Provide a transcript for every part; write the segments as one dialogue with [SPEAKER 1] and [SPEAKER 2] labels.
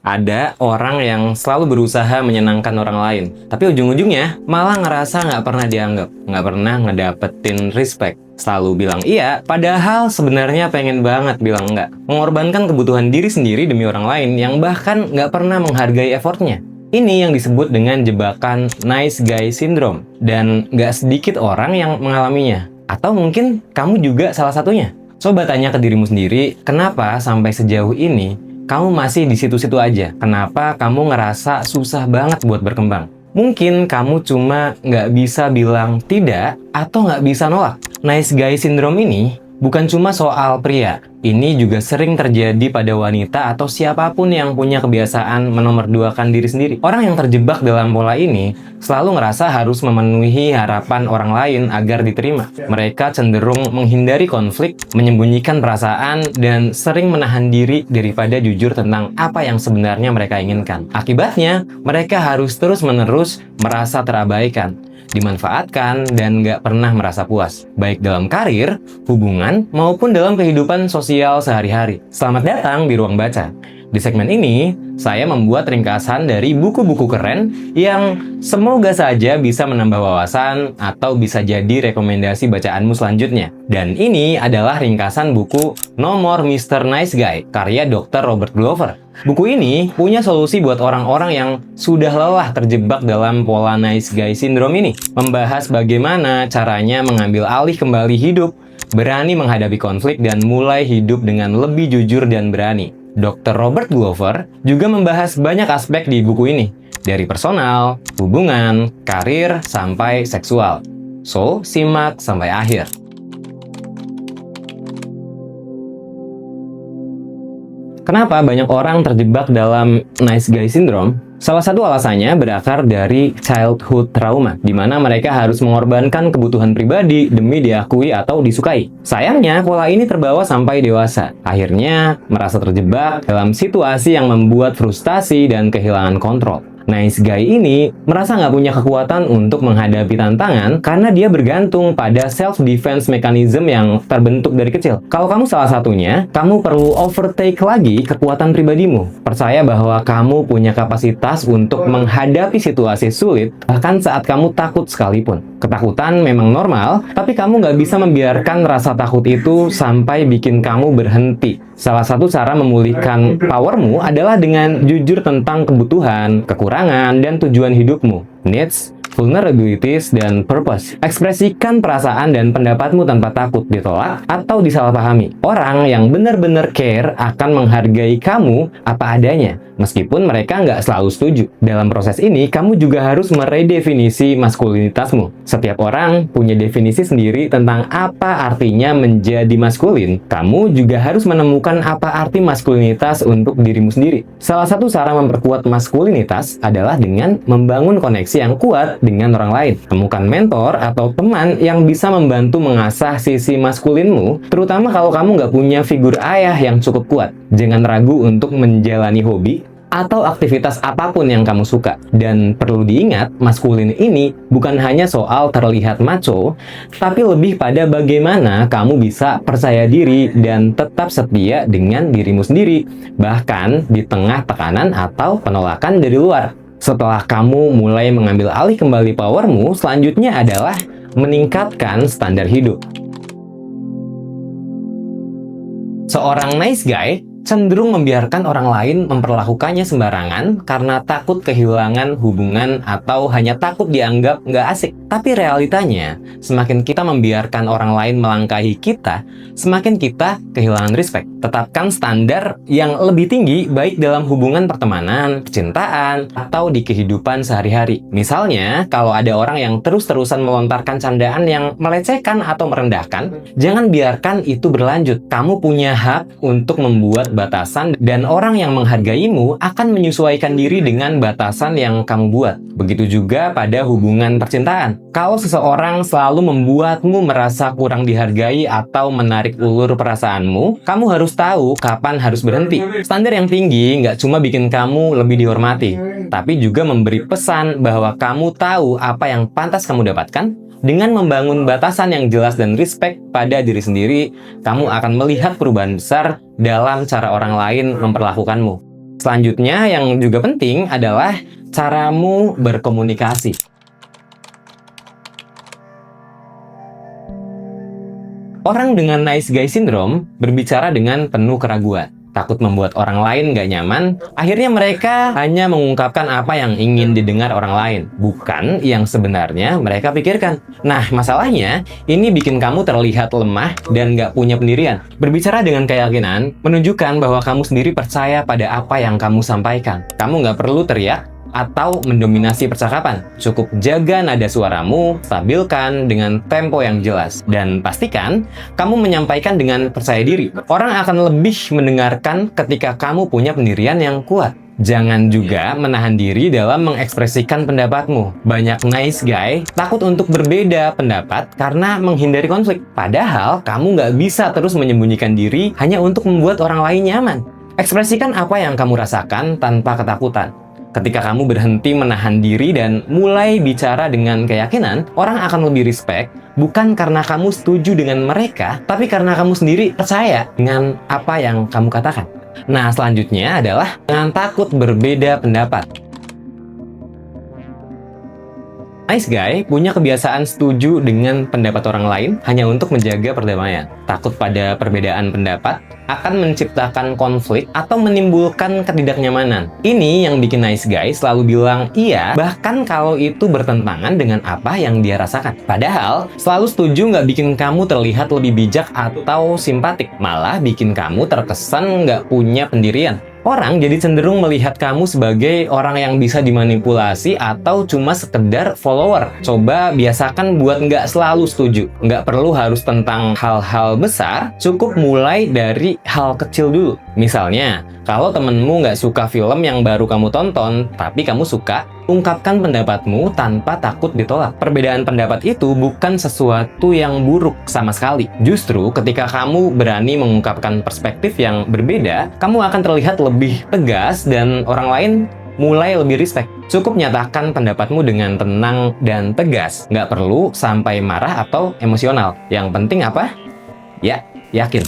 [SPEAKER 1] Ada orang yang selalu berusaha menyenangkan orang lain, tapi ujung-ujungnya malah ngerasa nggak pernah dianggap, nggak pernah ngedapetin respect. Selalu bilang iya, padahal sebenarnya pengen banget bilang enggak. Mengorbankan kebutuhan diri sendiri demi orang lain yang bahkan nggak pernah menghargai effortnya. Ini yang disebut dengan jebakan nice guy syndrome. Dan nggak sedikit orang yang mengalaminya. Atau mungkin kamu juga salah satunya. Coba tanya ke dirimu sendiri, kenapa sampai sejauh ini kamu masih di situ-situ aja? Kenapa kamu ngerasa susah banget buat berkembang? Mungkin kamu cuma nggak bisa bilang tidak atau nggak bisa nolak. Nice guy syndrome ini bukan cuma soal pria. Ini juga sering terjadi pada wanita atau siapapun yang punya kebiasaan menomorduakan diri sendiri. Orang yang terjebak dalam pola ini selalu ngerasa harus memenuhi harapan orang lain agar diterima. Mereka cenderung menghindari konflik, menyembunyikan perasaan, dan sering menahan diri daripada jujur tentang apa yang sebenarnya mereka inginkan. Akibatnya, mereka harus terus-menerus merasa terabaikan, dimanfaatkan, dan nggak pernah merasa puas, baik dalam karir, hubungan, maupun dalam kehidupan sosial sehari-hari. Selamat datang di Ruang Baca. Di segmen ini, saya membuat ringkasan dari buku-buku keren yang semoga saja bisa menambah wawasan atau bisa jadi rekomendasi bacaanmu selanjutnya. Dan ini adalah ringkasan buku No More Mr. Nice Guy, karya Dr. Robert Glover. Buku ini punya solusi buat orang-orang yang sudah lelah terjebak dalam pola nice guy syndrome ini. Membahas bagaimana caranya mengambil alih kembali hidup, berani menghadapi konflik, dan mulai hidup dengan lebih jujur dan berani. Dr. Robert Glover juga membahas banyak aspek di buku ini, dari personal, hubungan, karir, sampai seksual. So, simak sampai akhir. Kenapa banyak orang terjebak dalam nice guy syndrome? Salah satu alasannya berakar dari childhood trauma, di mana mereka harus mengorbankan kebutuhan pribadi demi diakui atau disukai. Sayangnya, pola ini terbawa sampai dewasa. Akhirnya, merasa terjebak dalam situasi yang membuat frustasi dan kehilangan kontrol. Nice guy ini merasa nggak punya kekuatan untuk menghadapi tantangan karena dia bergantung pada self-defense mechanism yang terbentuk dari kecil. Kalau kamu salah satunya, kamu perlu overtake lagi kekuatan pribadimu. Percaya bahwa kamu punya kapasitas untuk menghadapi situasi sulit, bahkan saat kamu takut sekalipun. Ketakutan memang normal, tapi kamu nggak bisa membiarkan rasa takut itu sampai bikin kamu berhenti. Salah satu cara memulihkan powermu adalah dengan jujur tentang kebutuhan, kekurangan, dan tujuan hidupmu. Needs, vulnerabilities, dan purpose. Ekspresikan perasaan dan pendapatmu tanpa takut ditolak atau disalahpahami. Orang yang benar-benar care akan menghargai kamu apa adanya, meskipun mereka nggak selalu setuju. Dalam proses ini, kamu juga harus meredefinisi maskulinitasmu. Setiap orang punya definisi sendiri tentang apa artinya menjadi maskulin. Kamu juga harus menemukan apa arti maskulinitas untuk dirimu sendiri. Salah satu cara memperkuat maskulinitas adalah dengan membangun koneksi yang kuat dengan orang lain. Temukan mentor atau teman yang bisa membantu mengasah sisi maskulinmu, terutama kalau kamu nggak punya figur ayah yang cukup kuat. Jangan ragu untuk menjalani hobi atau aktivitas apapun yang kamu suka. Dan perlu diingat, maskulin ini bukan hanya soal terlihat macho, tapi lebih pada bagaimana kamu bisa percaya diri dan tetap setia dengan dirimu sendiri, bahkan di tengah tekanan atau penolakan dari luar. Setelah kamu mulai mengambil alih kembali powermu, selanjutnya adalah meningkatkan standar hidup. Seorang nice guy cenderung membiarkan orang lain memperlakukannya sembarangan karena takut kehilangan hubungan atau hanya takut dianggap nggak asik. Tapi realitanya, semakin kita membiarkan orang lain melangkahi kita, semakin kita kehilangan respect. Tetapkan standar yang lebih tinggi baik dalam hubungan pertemanan, percintaan, atau di kehidupan sehari-hari. Misalnya, kalau ada orang yang terus-terusan melontarkan candaan yang melecehkan atau merendahkan, jangan biarkan itu berlanjut. Kamu punya hak untuk membuat batasan, dan orang yang menghargaimu akan menyesuaikan diri dengan batasan yang kamu buat. Begitu juga pada hubungan percintaan. Kalau seseorang selalu membuatmu merasa kurang dihargai atau menarik ulur perasaanmu, kamu harus tahu kapan harus berhenti. Standar yang tinggi nggak cuma bikin kamu lebih dihormati, tapi juga memberi pesan bahwa kamu tahu apa yang pantas kamu dapatkan. Dengan membangun batasan yang jelas dan respect pada diri sendiri, kamu akan melihat perubahan besar dalam cara orang lain memperlakukanmu. Selanjutnya yang juga penting adalah caramu berkomunikasi. Orang dengan nice guy syndrome berbicara dengan penuh keraguan, takut membuat orang lain nggak nyaman. Akhirnya mereka hanya mengungkapkan apa yang ingin didengar orang lain, bukan yang sebenarnya mereka pikirkan. Nah, masalahnya, ini bikin kamu terlihat lemah dan nggak punya pendirian. Berbicara dengan keyakinan menunjukkan bahwa kamu sendiri percaya pada apa yang kamu sampaikan. Kamu nggak perlu teriak atau mendominasi percakapan. Cukup jaga nada suaramu, stabilkan dengan tempo yang jelas, dan pastikan kamu menyampaikan dengan percaya diri. Orang akan lebih mendengarkan ketika kamu punya pendirian yang kuat. Jangan juga menahan diri dalam mengekspresikan pendapatmu. Banyak nice guy takut untuk berbeda pendapat karena menghindari konflik. Padahal kamu nggak bisa terus menyembunyikan diri hanya untuk membuat orang lain nyaman. Ekspresikan apa yang kamu rasakan tanpa ketakutan. Ketika kamu berhenti menahan diri dan mulai bicara dengan keyakinan, orang akan lebih respect, bukan karena kamu setuju dengan mereka, tapi karena kamu sendiri percaya dengan apa yang kamu katakan. Nah, selanjutnya adalah jangan takut berbeda pendapat. Nice guy punya kebiasaan setuju dengan pendapat orang lain hanya untuk menjaga perdamaian. Takut pada perbedaan pendapat akan menciptakan konflik atau menimbulkan ketidaknyamanan. Ini yang bikin nice guy selalu bilang iya, bahkan kalau itu bertentangan dengan apa yang dia rasakan. Padahal, selalu setuju nggak bikin kamu terlihat lebih bijak atau simpatik, malah bikin kamu terkesan nggak punya pendirian. Orang jadi cenderung melihat kamu sebagai orang yang bisa dimanipulasi atau cuma sekedar follower. Coba biasakan buat nggak selalu setuju. Nggak perlu harus tentang hal-hal besar, cukup mulai dari hal kecil dulu. Misalnya, kalau temenmu nggak suka film yang baru kamu tonton, tapi kamu suka, ungkapkan pendapatmu tanpa takut ditolak. Perbedaan pendapat itu bukan sesuatu yang buruk sama sekali. Justru ketika kamu berani mengungkapkan perspektif yang berbeda, kamu akan terlihat lebih tegas dan orang lain mulai lebih respect. Cukup nyatakan pendapatmu dengan tenang dan tegas. Nggak perlu sampai marah atau emosional. Yang penting apa? Ya, yakin.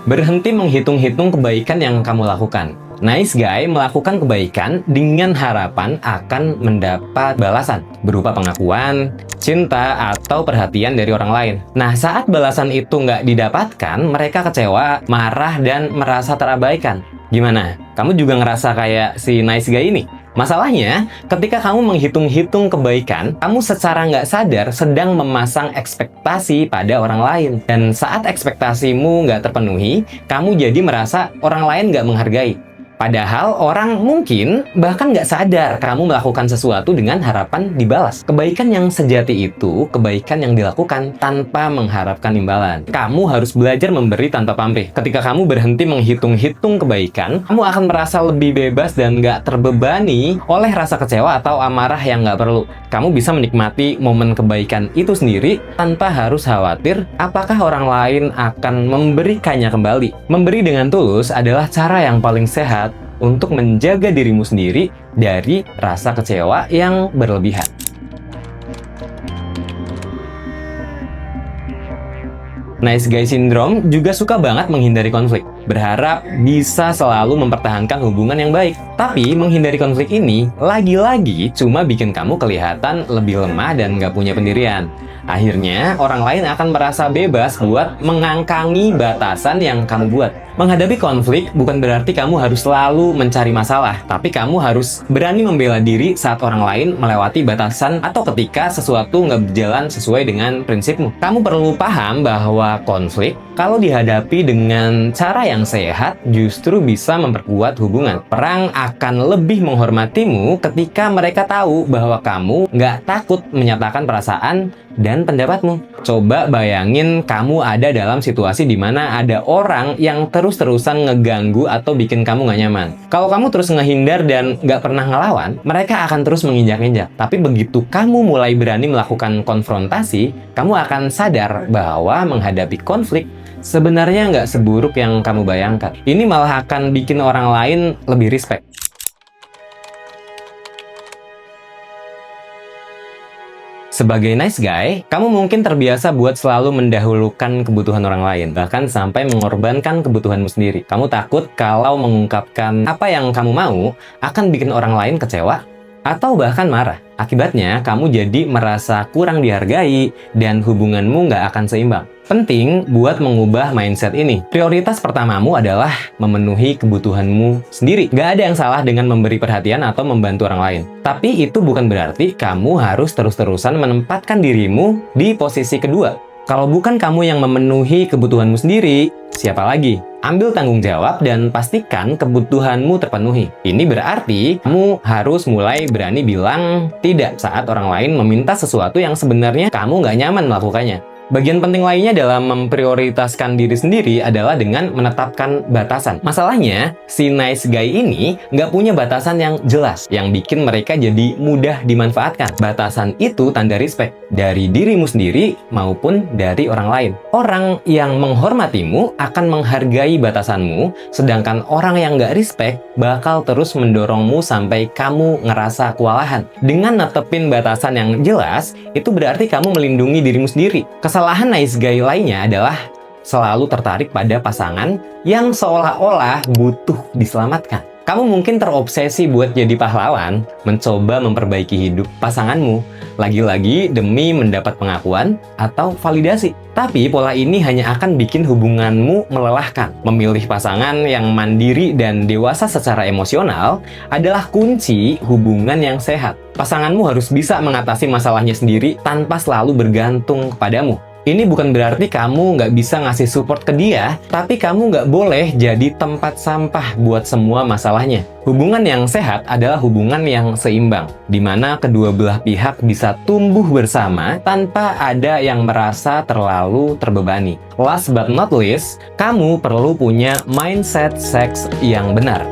[SPEAKER 1] Berhenti menghitung-hitung kebaikan yang kamu lakukan. Nice guy melakukan kebaikan dengan harapan akan mendapat balasan berupa pengakuan, cinta, atau perhatian dari orang lain. Nah, saat balasan itu nggak didapatkan, mereka kecewa, marah, dan merasa terabaikan. Gimana? Kamu juga ngerasa kayak si nice guy ini? Masalahnya, ketika kamu menghitung-hitung kebaikan, kamu secara nggak sadar sedang memasang ekspektasi pada orang lain. Dan saat ekspektasimu nggak terpenuhi, kamu jadi merasa orang lain nggak menghargai. Padahal orang mungkin bahkan nggak sadar kamu melakukan sesuatu dengan harapan dibalas. Kebaikan yang sejati itu kebaikan yang dilakukan tanpa mengharapkan imbalan. Kamu harus belajar memberi tanpa pamrih. Ketika kamu berhenti menghitung-hitung kebaikan, kamu akan merasa lebih bebas dan nggak terbebani oleh rasa kecewa atau amarah yang nggak perlu. Kamu bisa menikmati momen kebaikan itu sendiri tanpa harus khawatir apakah orang lain akan memberikannya kembali. Memberi dengan tulus adalah cara yang paling sehat untuk menjaga dirimu sendiri dari rasa kecewa yang berlebihan. Nice guy syndrome juga suka banget menghindari konflik, berharap bisa selalu mempertahankan hubungan yang baik. Tapi menghindari konflik ini lagi-lagi cuma bikin kamu kelihatan lebih lemah dan nggak punya pendirian. Akhirnya, orang lain akan merasa bebas buat mengangkangi batasan yang kamu buat. Menghadapi konflik bukan berarti kamu harus selalu mencari masalah, tapi kamu harus berani membela diri saat orang lain melewati batasan atau ketika sesuatu nggak berjalan sesuai dengan prinsipmu. Kamu perlu paham bahwa konflik, kalau dihadapi dengan cara yang sehat, justru bisa memperkuat hubungan. Perang akan lebih menghormatimu ketika mereka tahu bahwa kamu nggak takut menyatakan perasaan dan pendapatmu. Coba bayangin kamu ada dalam situasi di mana ada orang yang terus-terusan ngeganggu atau bikin kamu nggak nyaman. Kalau kamu terus ngehindar dan nggak pernah ngelawan, mereka akan terus menginjak-injak. Tapi begitu kamu mulai berani melakukan konfrontasi, kamu akan sadar bahwa menghadapi konflik sebenarnya nggak seburuk yang kamu bayangkan. Ini malah akan bikin orang lain lebih respect. Sebagai nice guy, kamu mungkin terbiasa buat selalu mendahulukan kebutuhan orang lain, bahkan sampai mengorbankan kebutuhanmu sendiri. Kamu takut kalau mengungkapkan apa yang kamu mau akan bikin orang lain kecewa atau bahkan marah. Akibatnya, kamu jadi merasa kurang dihargai dan hubunganmu nggak akan seimbang. Penting buat mengubah mindset ini. Prioritas pertamamu adalah memenuhi kebutuhanmu sendiri. Gak ada yang salah dengan memberi perhatian atau membantu orang lain. Tapi itu bukan berarti kamu harus terus-terusan menempatkan dirimu di posisi kedua. Kalau bukan kamu yang memenuhi kebutuhanmu sendiri, siapa lagi? Ambil tanggung jawab dan pastikan kebutuhanmu terpenuhi. Ini berarti kamu harus mulai berani bilang tidak saat orang lain meminta sesuatu yang sebenarnya kamu nggak nyaman melakukannya. Bagian penting lainnya dalam memprioritaskan diri sendiri adalah dengan menetapkan batasan. Masalahnya, si nice guy ini nggak punya batasan yang jelas, yang bikin mereka jadi mudah dimanfaatkan. Batasan itu tanda respect dari dirimu sendiri maupun dari orang lain. Orang yang menghormatimu akan menghargai batasanmu, sedangkan orang yang nggak respect bakal terus mendorongmu sampai kamu ngerasa kewalahan. Dengan netepin batasan yang jelas, itu berarti kamu melindungi dirimu sendiri. Kesalahan nice guy lainnya adalah selalu tertarik pada pasangan yang seolah-olah butuh diselamatkan. Kamu mungkin terobsesi buat jadi pahlawan, mencoba memperbaiki hidup pasanganmu, lagi-lagi demi mendapat pengakuan atau validasi. Tapi pola ini hanya akan bikin hubunganmu melelahkan. Memilih pasangan yang mandiri dan dewasa secara emosional adalah kunci hubungan yang sehat. Pasanganmu harus bisa mengatasi masalahnya sendiri tanpa selalu bergantung kepadamu. Ini bukan berarti kamu nggak bisa ngasih support ke dia, tapi kamu nggak boleh jadi tempat sampah buat semua masalahnya. Hubungan yang sehat adalah hubungan yang seimbang, di mana kedua belah pihak bisa tumbuh bersama tanpa ada yang merasa terlalu terbebani. Last but not least, kamu perlu punya mindset seks yang benar.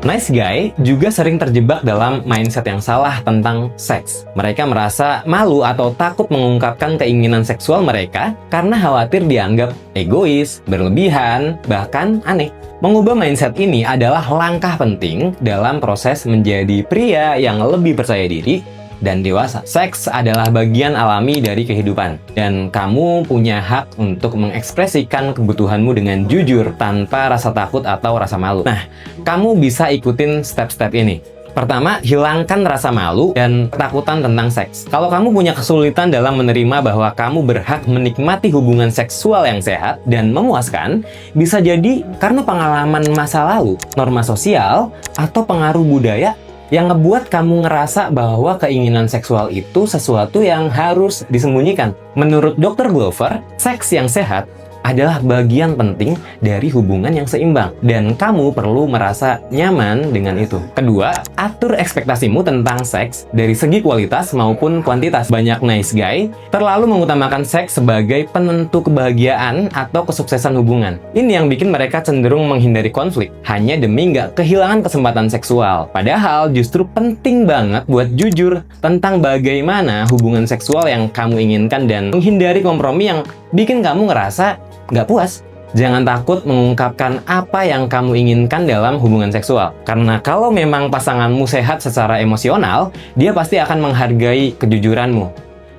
[SPEAKER 1] Nice guy juga sering terjebak dalam mindset yang salah tentang seks. Mereka merasa malu atau takut mengungkapkan keinginan seksual mereka karena khawatir dianggap egois, berlebihan, bahkan aneh. Mengubah mindset ini adalah langkah penting dalam proses menjadi pria yang lebih percaya diri dan dewasa. Seks adalah bagian alami dari kehidupan, dan kamu punya hak untuk mengekspresikan kebutuhanmu dengan jujur tanpa rasa takut atau rasa malu. Nah, kamu bisa ikutin step-step ini. Pertama, hilangkan rasa malu dan ketakutan tentang seks. Kalau kamu punya kesulitan dalam menerima bahwa kamu berhak menikmati hubungan seksual yang sehat dan memuaskan, bisa jadi karena pengalaman masa lalu, norma sosial, atau pengaruh budaya yang ngebuat kamu ngerasa bahwa keinginan seksual itu sesuatu yang harus disembunyikan. Menurut Dr. Glover, seks yang sehat adalah bagian penting dari hubungan yang seimbang, dan kamu perlu merasa nyaman dengan itu. Kedua, atur ekspektasimu tentang seks dari segi kualitas maupun kuantitas. Banyak nice guy terlalu mengutamakan seks sebagai penentu kebahagiaan atau kesuksesan hubungan. Ini yang bikin mereka cenderung menghindari konflik hanya demi nggak kehilangan kesempatan seksual. Padahal justru penting banget buat jujur tentang bagaimana hubungan seksual yang kamu inginkan dan menghindari kompromi yang bikin kamu ngerasa nggak puas. Jangan takut mengungkapkan apa yang kamu inginkan dalam hubungan seksual. Karena kalau memang pasanganmu sehat secara emosional, dia pasti akan menghargai kejujuranmu.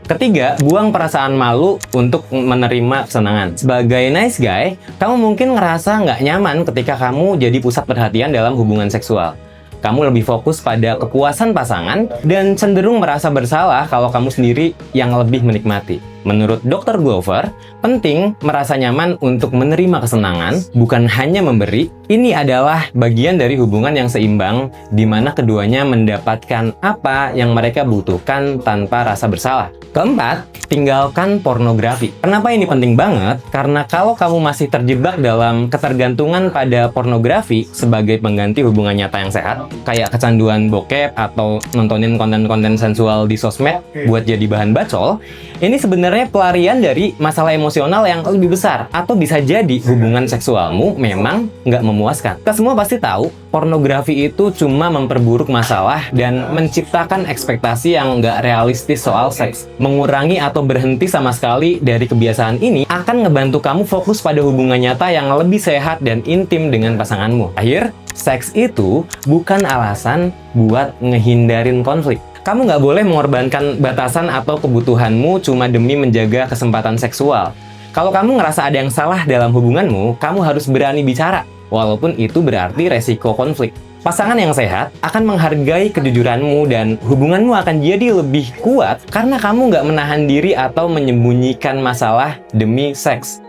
[SPEAKER 1] Ketiga, buang perasaan malu untuk menerima kesenangan. Sebagai nice guy, kamu mungkin ngerasa nggak nyaman ketika kamu jadi pusat perhatian dalam hubungan seksual. Kamu lebih fokus pada kepuasan pasangan dan cenderung merasa bersalah kalau kamu sendiri yang lebih menikmati. Menurut Dr. Glover, penting merasa nyaman untuk menerima kesenangan, bukan hanya memberi. Ini adalah bagian dari hubungan yang seimbang, di mana keduanya mendapatkan apa yang mereka butuhkan tanpa rasa bersalah. Keempat, tinggalkan pornografi. Kenapa ini penting banget? Karena kalau kamu masih terjebak dalam ketergantungan pada pornografi sebagai pengganti hubungan nyata yang sehat, kayak kecanduan bokep atau nontonin konten-konten sensual di sosmed buat jadi bahan bacol, ini sebenarnya pelarian dari masalah emosional yang lebih besar, atau bisa jadi hubungan seksualmu memang nggak memuaskan. Kita semua pasti tahu, pornografi itu cuma memperburuk masalah dan menciptakan ekspektasi yang nggak realistis soal seks. Mengurangi atau berhenti sama sekali dari kebiasaan ini akan ngebantu kamu fokus pada hubungan nyata yang lebih sehat dan intim dengan pasanganmu. Akhir, seks itu bukan alasan buat ngehindarin konflik. Kamu nggak boleh mengorbankan batasan atau kebutuhanmu cuma demi menjaga kesempatan seksual. Kalau kamu ngerasa ada yang salah dalam hubunganmu, kamu harus berani bicara, walaupun itu berarti resiko konflik. Pasangan yang sehat akan menghargai kejujuranmu dan hubunganmu akan jadi lebih kuat karena kamu nggak menahan diri atau menyembunyikan masalah demi seks.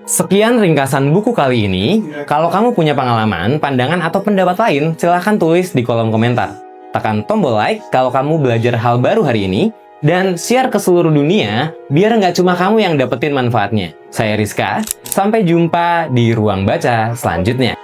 [SPEAKER 1] Sekian ringkasan buku kali ini. Kalau kamu punya pengalaman, pandangan, atau pendapat lain, silahkan tulis di kolom komentar. Tekan tombol like kalau kamu belajar hal baru hari ini, dan share ke seluruh dunia, biar nggak cuma kamu yang dapetin manfaatnya. Saya Rizka, sampai jumpa di Ruang Baca selanjutnya.